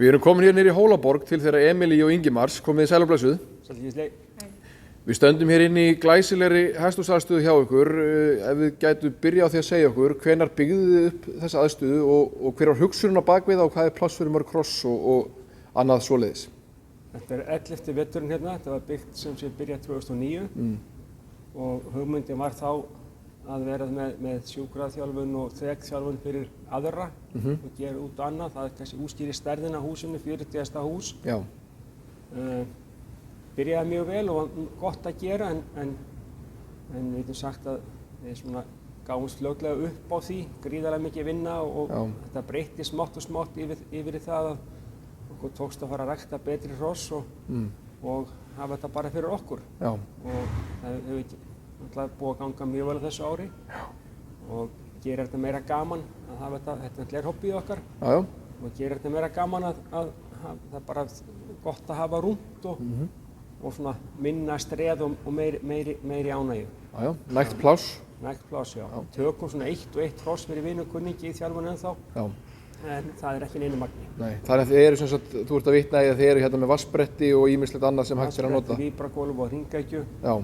Við erum komin hér niður í Hólaborg til þeirra Emilí og Ingimars, komið sæl og blessuð. Við stöndum hér inn í glæsilegri hesthúsaðstöðu hjá ykkur. Ef við gætu byrja á því að segja okkur, hvenær byggðuð þið upp þessa aðstöðu og hver var hugsunin á bakvið og hvað er pláss fyrir mörg hross og annað svoleiðis? Þetta er 11. veturinn hérna, þetta var byggt sem sé byrjað 2009 og hugmyndin var þá að vera með sjúkraþjálfun og þrekþjálfun fyrir aðra og gera út annað. Það er kannski útskýri stærðina á húsinu, 40. hús. Já. Byrjaði mjög vel og var gott að gera en við getum sagt að við svona gáumst fljótlega upp á því, gríðarlega mikið vinna og þetta breytti smátt og smátt yfir í það að okkur tókst að fara að rækta betri hross og hafa þetta bara fyrir okkur. Já. Og það hefur búið að ganga mjög vel á þessu ári og gera þetta meira gaman að hafa þetta er hobbyið okkar og gera þetta meira gaman að það er bara gott að hafa rúmt og svona minna streð og meiri ánægju. Nægt pláss? Nægt pláss, já. Tökum svona 1 og 1 hross fyrir vini og kunningi í þjálfun ennþá. Já. En það er ekki neinu magni. Nei, þannig að þið eru sem sagt, þú ert að vitna í að þið eru hérna með vatnsbretti og ýmislegt annað sem hægt er að nota. Vatnsbretti, víbragólf og hringekju. Já.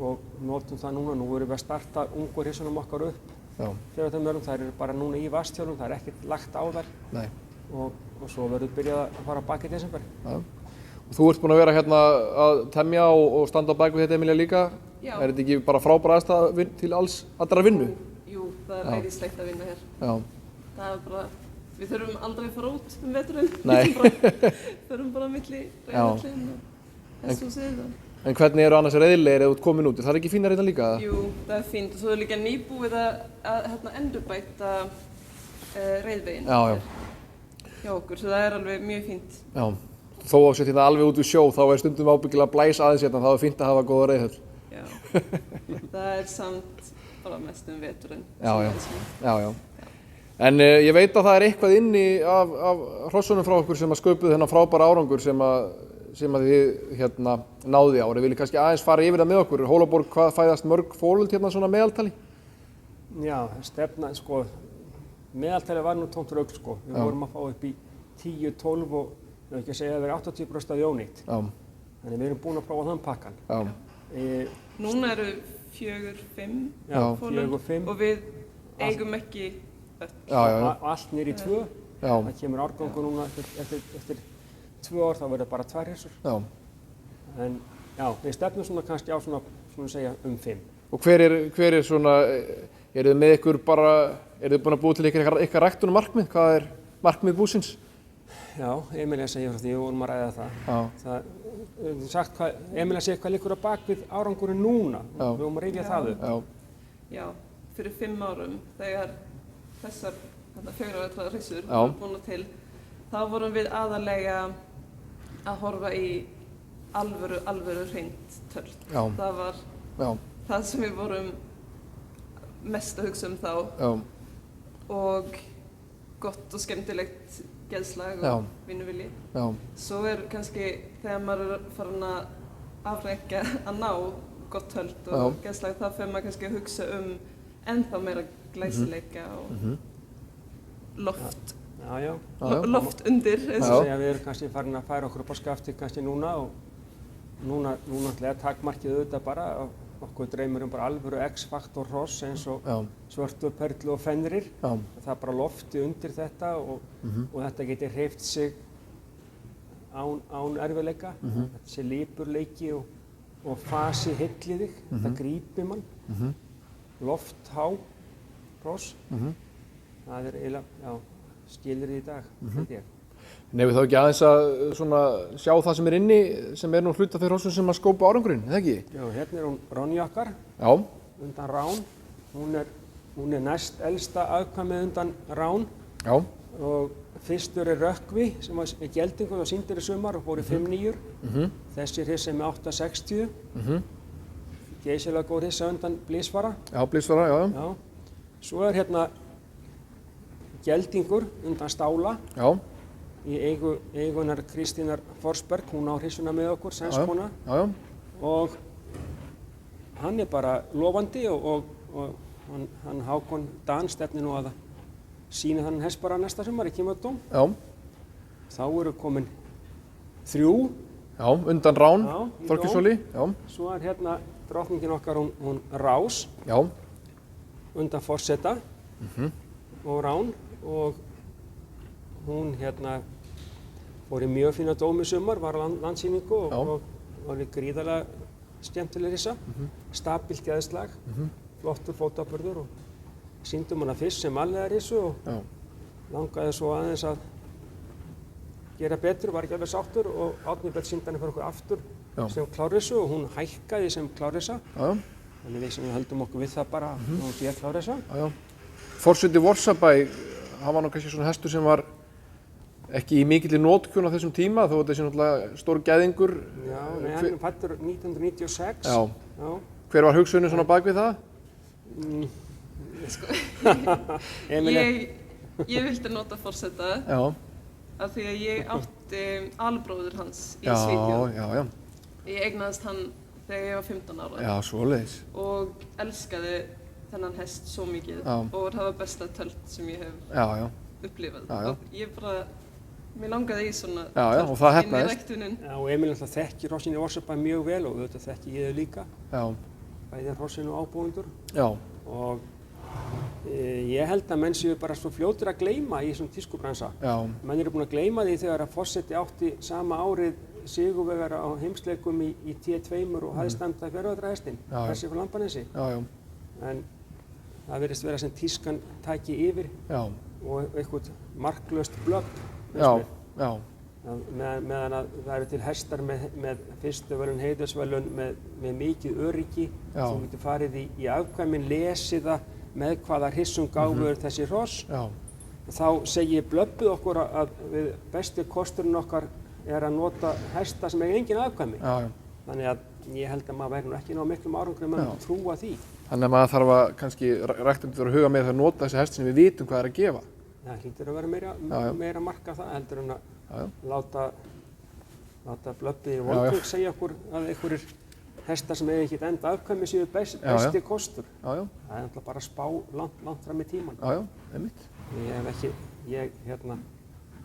Og notum það núna. Nú erum við að starta ungu hrissunum okkar upp. Já. Þegar það mörgum, þær eru bara núna í vatnstjálfum, það er ekkert lagt á þær. Nei. Og svo verður byrjað að fara bak í desember. Já. Og þú ert búin að vera hérna að temja og standa á bak við þetta Emilía líka. Já. Er þetta ekki bara frábær aðstaða til allra vinnu? Jú, það er æðislegt að vinna hér. Já. Það er bara, við þurfum aldrei að fara út veturinn. Nei. Við þurfum bara milli reiðarhlinn og hesthúsið. En hvernig eru annars reiðilegir ef þú ert komin út? Það er ekki fínar hérna líka? Jú, það er fínt og svo er líka nýbúið að endurbæta reiðveginn hjá okkur, svo það er alveg mjög fínt. Já, þó að setja hérna alveg út úr sjó þá er stundum ábyggilega blæs aðeins hérna, þá er fínt að hafa góða reiðhöll. Já, það er samt bara mest veturinn. Já. En ég veit að það er eitthvað inni af hrossunum frá okkur sem að sköpuðu þennan frábæra árangur sem að þið hérna náði á. Við viljum kannski aðeins fara yfir það með okkur. Hólaborg, hvað fæðast mörg fólöld hérna svona meðaltali? Já, stefna, sko, meðaltali var nú tómt rugl, sko. Við vorum að fá upp í 10, 12 og ég vil ekki segja að það er 80% af jónýtt. Já. Þannig við erum búin að prófa þann pakkan. Já. Núna eru 4-5 fólöld og við eigum ekki allt niður í 2. Það kemur árgangur núna eftir 2 ár, þá verður bara 2 hryssur. En já, við stefnum svona kannski á svona segja 5. Og hver er svona, eru þið með ykkur bara, eru þið búin að búið til ykkar ræktunum markmið? Hvað er markmið búsins? Já, Emilía segir frá því, við vorum að ræða það. Emilía segir hvað liggur á bakvið árangurinn núna. Við vorum að rifja það upp. Já, fyrir 5 árum, þegar þessar 4 vetra hryssur voru búin til, þá vorum við aðalega að horfa í alvöru hreint tölt. Það var það sem við vorum mest að hugsa þá og gott og skemmtilegt geðslag og vinnuvilji. Svo er kannski þegar maður er farin að afreika að ná gott tölt og geðslag, þá fer maður kannski að hugsa ennþá meira glæsileika og loft. Loft undir. Við erum kannski farin að færa okkur upp á skafti kannski núna og núna ætlaði að takmarkið auðvitað bara okkur dreymir bara alvöru X-faktor hross eins og svörtu, perlu og fenrir. Það er bara lofti undir þetta og þetta geti hreyft sig án erfiðleika. Þetta sé lípurleiki og fasi hylli þig, þetta grípi mann. Lofthá hross. Það er eiginlega, skilyrði í dag, held ég. Nefnum við þá ekki aðeins að svona sjá það sem er inni, sem er nú hluta þeir hrossum sem að skópa árangurinn, eða ekki? Já, hérna er hún Ronja okkar, undan Rán. Hún er næst elsta afkvæmið undan Rán. Já. Og fyrstur er Rökkvi sem var geldingur og sýndur í sumar og fór í 5-9. Þessi hryss er með 8-60. Geysilega góð hryssa undan Blísvara. Já, Blísvara, já. Svo er hérna geldingur undan Stála. Já. Í eigunar Kristínar Forsberg, hún á hryssuna með okkur, sænskona. Og hann er bara lofandi og hann Hákon Dan stefnir nú að sýna þann hest bara næsta sumar í Kímöttum. þá eru komin 3. Já, undan Rán, Já, Þorkelsóli. Já. Svo hérna drottningin okkar, hún Rás. Já. Undan forseta og Rán, og hún hérna fór í mjög fína dómi sumar, var á landsýningu og var gríðarlega skemmtileg rissa, stabilt geðslag, flottur fótaburður og sýndum hana fyrst sem allega rissu og langaði svo aðeins að gera betur, var ekki alveg sáttur og Árni Björn sýndi hana fyrir okkur aftur sem klárrissu og hún hækkaði sem klárrissa. Þannig við höldum okkur við það bara og hún fékk klárrissa. Forseti Vorsabæ, hann var nú kannski svona hestur sem var ekki í mikilli notkun á þessum tíma, þó þetta sé náttúrulega stór gæðingur. Já, nei, hann fæddur 1996. Já. Hver var hugsunin svona bak við það? Ég vildi nota forseta af því að ég átti albróður hans í Svíþjóð. Já. Ég eignaðist hann þegar ég var 15 ára. Já, svoleiðis. Og elskaði þennan hest svo mikið og það var besta tölt sem ég hef upplifað. Og ég bara, mér langaði í svona tölt inn í ræktunin. Já, og Emil alltaf þekkir hrossin í Vorsabæ mjög vel og auðvitað þekki ég þau líka. Já. Bæði hrossin og ábúendur. Já. Og ég held að menn séu bara svo fljótir að gleyma í þessum tískubransa. Menn eru búin að gleyma því þegar að forseti átti sama árið sigurvegara á heimsleikum í T2 og hafði standa fjárvæðarhestinn, þessi frá Lambanesi. En það virðist vera sem tískan tæki yfir og eitthvað marklaust blögg. Meðan að það eru til hestar með fyrstu verðlaun, heiðursverðlaun með mikið öryggi sem getur farið í afkvæmin, lesið það með hvaða hrissum gáfur þessi hross. Þá segir blöbbið okkur að besti kosturinn okkar að nota hesta sem eiga engin afkvæmi. Þannig að ég held að maður væri nú ekki ná miklum árangri með að trúa því. Þannig að maður þarf að kannski ræktendur að huga með það að nota þessi hest sem við vitum hvað að gefa. Það hlýtur að vera meira marka það heldur en að láta blöbbið í Voltvik segja okkur að einhverjir hestar sem eiga ekkert enda afkvæmi séu besti kostur. Það er náttúrulega bara að spá langt fram í tíman. Einmitt. Ég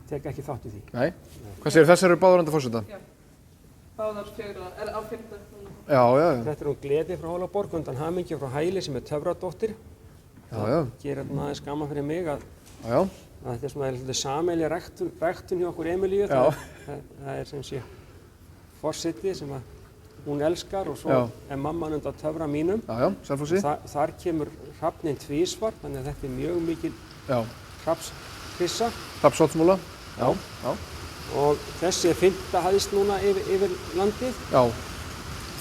tek ekki þátt í því. Nei. Hvað segir þessar eru báðar undir forseta? Já. Báðar fjögra, á 5. Já. Þetta er Gleði frá Hólaborg undan hamingju frá Hæli sem er töfradóttir. Það gerir aðeins gaman fyrir mig að þetta er svona sameiginleg ræktun hjá okkur Emilíu. Það er sem sé forseti sem að hún elskar og svo er mamman undan töfra mínum. Selfossi. Þar kemur hrafninn tvísvar, þannig að þetta er mjög mikil hrafnshrissa. Hrafnsholtsmúla. Og þessi er 5. hæðst núna yfir landið.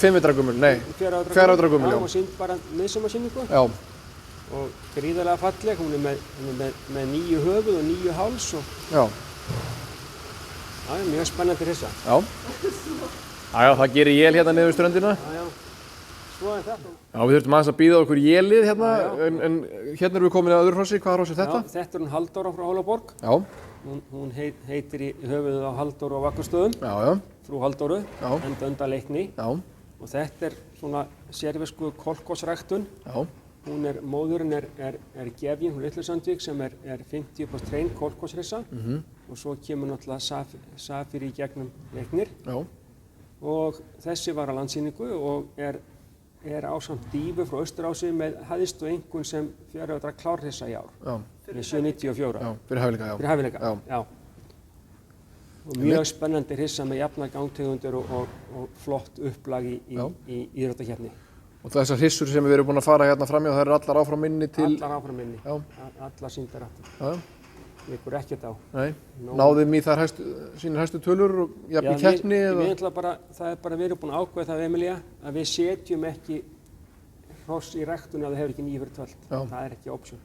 5 vetra gömul, nei. 4 vetra gömul, og sýnd bara miðsumarsýningu. Og gríðarlega falleg, hún er með 9 höfuð og 9 háls og mjög spennandi hrissa. Það gerir jél hérna niður ströndina. Svo er þetta. Við þurftum aðeins að bíða okkur jélið hérna, en hérna erum við komin að öðru hrossi. Hvaða hross er þetta? Þetta er hún Halldóra frá Hólaborg. Hún heitir í höfuðið á Halldóru á Vakkarstöðum. Frú Halldóru, enda undan Leikni. Og þetta er svona sérvisku kolkosræktun. Móðurinn er Gefjun frá Litlu-Sandvík sem er 50% hrein kolkoshrissa. Og svo kemur náttúrulega Safir í gegnum Leiknir. Og þessi var á landsýningu og er ásamt Dífu frá Austurási með hæðstu einkunn sem 4 vetra klárhrissa í ár. Með 794. Fyrir hæfileika. Og mjög spennandi hrissa með jafnar gangtegundir og flott upplag í íþróttakeppni. Og þessar hrissur sem við erum búin að fara hérna framjá, það eru allar áfram minni til... Allar áfram minni. Allar sýndar aftur. Liggur ekkert á. Nei. Náðum í þær sínir hæstu tölur og jafn í keppni eða? Við erum búin að ákveða það, Emilía, að við setjum ekki hross í ræktunni að það hefur ekki 9 fyrir tölt. Það er ekki option.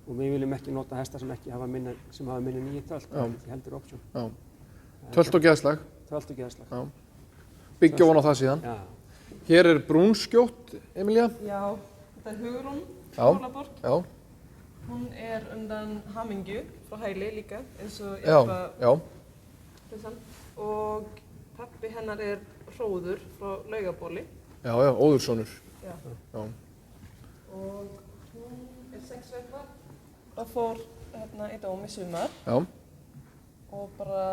Og við viljum ekki nota hesta sem hafa minni 9 tölt. Það er ekki heldur option. Tölt og geðslag. Tölt og geðslag. Byggja von á það síðan. Hér er brúnskjótt, Emilía. Já, þetta er Hugrún frá Hólaborg. Hún er undan hamingju frá Hæli líka, eins og hrissan. Og pappi hennar er Hróður frá Laugabóli. Óðurssonur. Og hún er 6 vetra og fór í dóm í sumar. og bara,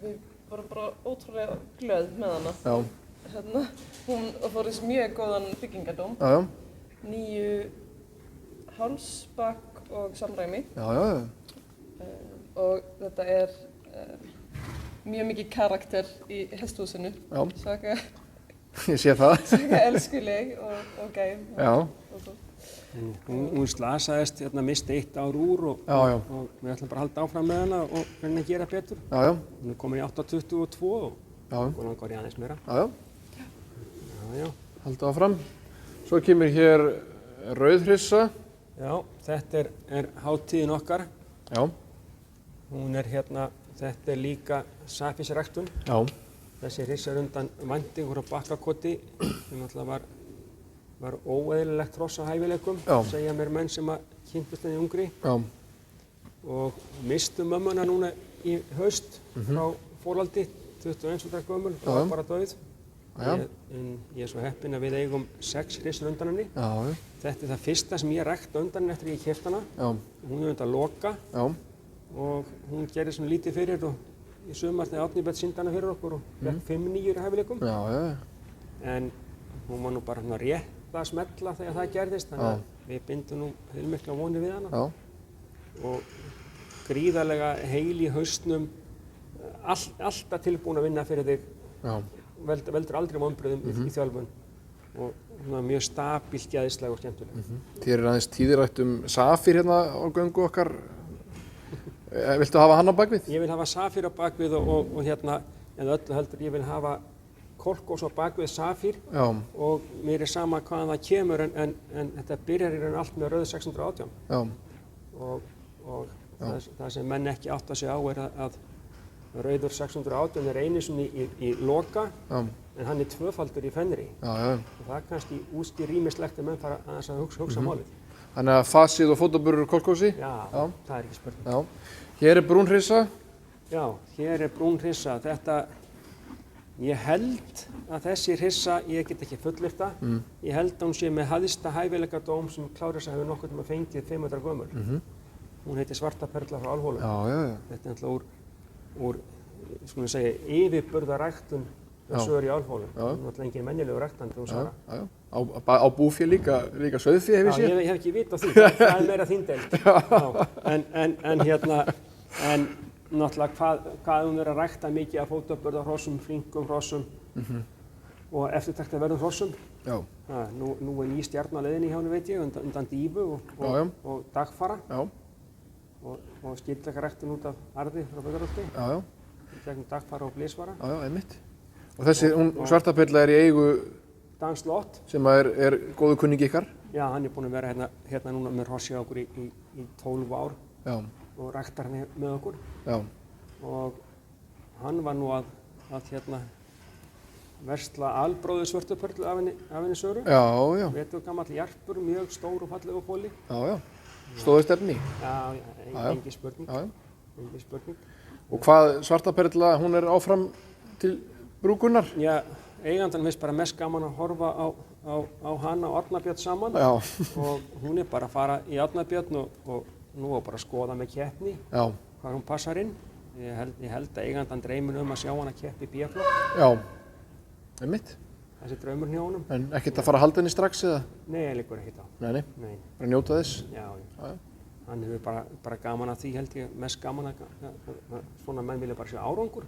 við vorum bara ótrúlega glöð með hana. Já. Hún fór í mjög góðan byggingadóm. Já, já. 9 hálsbak og samræmi. Já, já, já. Og þetta mjög mikið karakter í hesthúsinu. Já. Svaka, Ég sé það. svaka elskuleg og gæm. Já. Hún slasaðist, misti 1 ár úr og við ætlum bara að halda áfram með hana og reyna að gera betur. Já, já. Hún er komin í 8.22 og hún langar í aðeins meira. Já, já. Já, já. Halda áfram. Svo kemur hér rauðhrissa. Já, þetta er hátíðin okkar. Já. Hún er þetta er líka safísræktun. Já. Þessi hrissa er undan væntingur á Bakkakoti sem alltaf var óeðlilegt hross á hæfileikum, segja mér menn sem að kynntust henni ungri. Já. Og mistu mömmuna núna í haust frá fóraldi, 21 ára gömul, og var bara dauð. Ég er svo heppinn að við eigum 6 hrissur undan henni. Já. Þetta er það fyrsta sem ég rækta undan henni eftir að ég keypti hana. Já. Hún er undan Loka. Já. Og hún gerði svona lítið fyrir og í sumar þegar Árni Björn sýndi hana fyrir okkur og fekk 5 nýjur hæfileikum. Já, já. En hún var nú bara rétt að smella þegar það gerðist, þannig að við bindum nú heilmikla vonir við hana. Já. Og gríðarlega heil í hausnum, alltaf tilbúin að vinna fyrir þig. Já. Veldur aldrei vonbrigðum í þjálfun og mjög stabílt, gæðisleg og skemmtileg. Þér er aðeins tíðrætt Safír hérna á göngu okkar. Viltu hafa hann á bakvið? Ég vil hafa Safír á bakvið og eða öllu heldur ég vil hafa Kolkós á bakvið Safír. Já. Og mér er sama hvaðan það kemur en þetta byrjar í raun allt með rauð 618. Já. Og það sem menn ekki átta sig á er að rauður 618 er einu sinni í Loka, en hann er tvöfaldur í Fenri. Já, já. Og það er kannski útskýr ýmislegt að menn fara aðeins að hugsa málið. Þannig að fasið og fótaburur Kolkósi? Já, það er ekki spurning. Já. Hér er brún hrissa? Já, hér er brún hrissa. Ég held að þessi hrissa, ég get ekki fullyrt það, ég held að hún sé með hæsta hæfileikadóm sem Klárissa hefur nokkurn tímann fengið 5 ára gömul. Hún heitir Svarta perla frá Álfhólum. Já, já, já. Þetta er náttúrulega úr skulum segja, yfirburðaræktun sögur í Álfhólum. Það er náttúrulega engin mennilegur ræktandi og Sara. Já, já. Á búfé líka sauðfé hef ég séð? Já, ég hef ekki vit á því, það er meira þín deild. En náttúrulega hvað hún er að rækta mikið af fótaburðarhrossum, flinkum hrossum og eftirtektarverðum hrossum. Já. Nú er ný stjarna á leiðinni hjá henni veit ég, undan Dífu og Dagfara. Já. Og skildleikaræktun út af Arði frá Böðarholti. Já, já. Gegnum Dagfara og Blísvara. Já, já, einmitt. Og þessi Svarta perla er í eigu Dan Slott. Sem er góðu kunningi ykkar? Já, hann er búinn að vera hérna núna með hrossi á okkur í 12 ár. Já. Og ræktar hann með okkur. Já. Og hann var nú að versla albróðu Svörtu perlu af henni Söru. Já, já. Vetur gamall jarpur, mjög stór og fallegu bóli. Já, já. Stóðu stefni? Já, engin spurning. Já, já. Engin spurning. Og hvað Svarta perla, hún er áfram til brúkunnar? Já, eigandan finnst bara mest gaman að horfa á hana og Árnabjörn saman. Já. Og hún er bara að fara í Árnabjörn og nú er bara að skoða með keppni. Já. Hvað hún passar inn. Ég held að eigandan dreymir að sjá hana keppi í B-flokk. Já, einmitt. Þessi draumur hjá honum. En ekkert að fara að halda henni strax eða? Nei, ég liggur ekkert á. Nei. Bara njóta þess? Já, já. Hann hefur bara gaman að því held ég, mest gaman að svona menn vilja bara sjá árangur.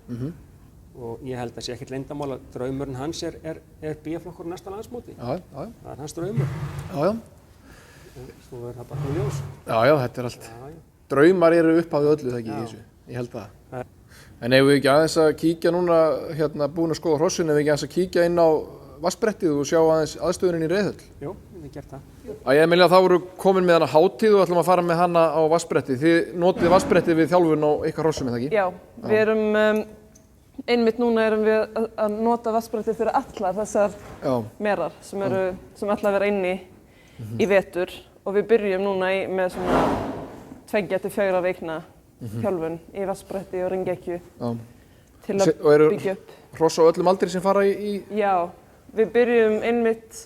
Og ég held að sé ekkert leyndarmál að draumurinn hans er B-flokkur næsta landsmóti. Já, já. Það er hans draumur. Já, já. Svo er það bara ljós. Já, já, þetta er allt. Já, já. Draumar eru upphafið öllu það ekki í þessu. Ég held það. En ef við ekki aðeins að kíkja núna, búin að skoða hrossin, ef við ekki aðeins að kíkja inn á vatnsbrettið og sjá aðeins aðstöðunin í Reiðhöll? Jú, við hefum gert það. Emilía, þá voru komin með hana hátíð og ætlum að fara með hana á vatnsbrettið. Þið notið vatnsbrettið við þjálfun á ykkar hrossum, eða ekki? Já, við erum, einmitt núna erum við að nota vatnsbrettið fyrir allar þessar merar sem ætla að vera inni í vetur og við byrjum núna með svona 2 til 4 vikna þjálfun í vatnsbretti og ringekju til að byggja upp. Hross á öllum aldri sem fara í? Já, við byrjum einmitt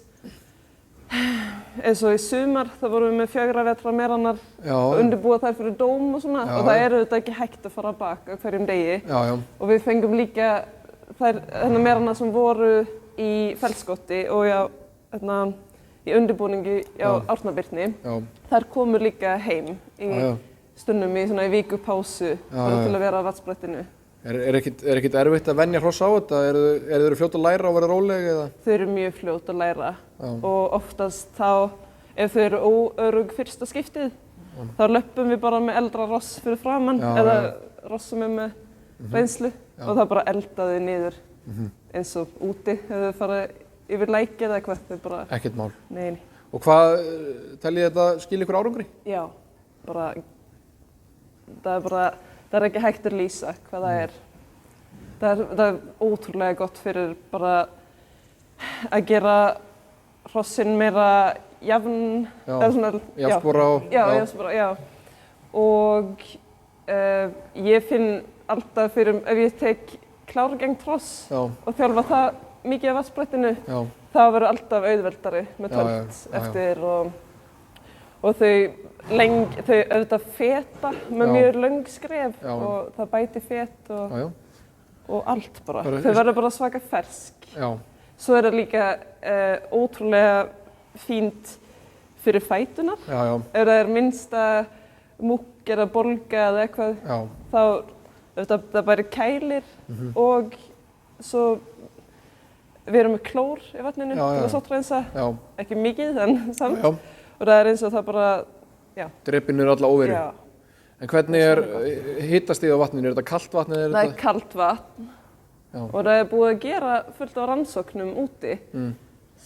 eins og í sumar, þá vorum við með 4 vetra meranar og undirbúa þær fyrir dóm og svona og það er auðvitað ekki hægt að fara á bak á hverjum degi og við fengum líka þær merana sem voru í feldskoti og í undirbúningi á Árnabirni, þær komu líka heim í stundum í svona viku pásu bara til að vera á vatnsbrettinu. Er ekkert erfitt að venja hross á þetta? Eru þeir fljót að læra og vera róleg eða? Þau eru mjög fljót að læra og oftast þá, ef þau eru óörugg fyrsta skiptið, þá löppum við bara með eldra ross fyrir framann eða ross sem með reynslu og það bara elda þau niður eins og úti ef þau fara yfir læki eða eitthvað. Þau bara... Ekkert mál. Nei. Og hvað, teljið þetta skila ykkur árangri? Já, bara, það er ekki hægt að lýsa hvað það er. Það er ótrúlega gott fyrir bara að gera hrossin meira jafn, jafnspora og... jafnspora, já. Og ég finn alltaf fyrir, ef ég tek klárgengt hross og þjálfa það mikið af vatnsbrettinu, það verður alltaf auðveldari með tölt eftir og þau auðvitað feta með mjög löng skref og það bæti fet og allt bara. Þau verður bara svaka fersk. Svo er það líka ótrúlega fínt fyrir fætunar. Ef það er minnsta múkk eða bolga eða eitthvað, þá það bæri kælir og svo við erum með klór í vatninu til að sótthreinsa, ekki mikið en samt og það er eins og það bara, Drepinn eru alla óveru. En hvernig er hitastigið á vatninu? Er þetta kalt vatn eða er þetta? Það er kalt vatn og það er búið að gera fullt af rannsóknum úti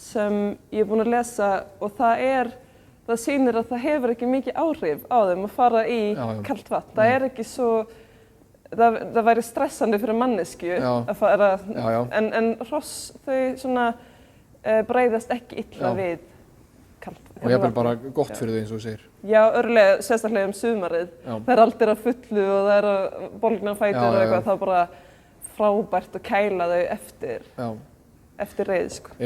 sem ég er búin að lesa og það sýnir að það hefur ekki mikið áhrif á þeim að fara í kalt vatn. Það er ekki svo, það væri stressandi fyrir manneskju að fara, en hross þau svona bregðast ekki illa við kalt vatn. Og jafnvel bara gott fyrir þau eins og þú segir. Já, örlega, sérstaklega sumarið. Það er allt á fullu og það er að bólgna fætur og eitthvað, það er bara frábært að kæla þau eftir reiði, sko.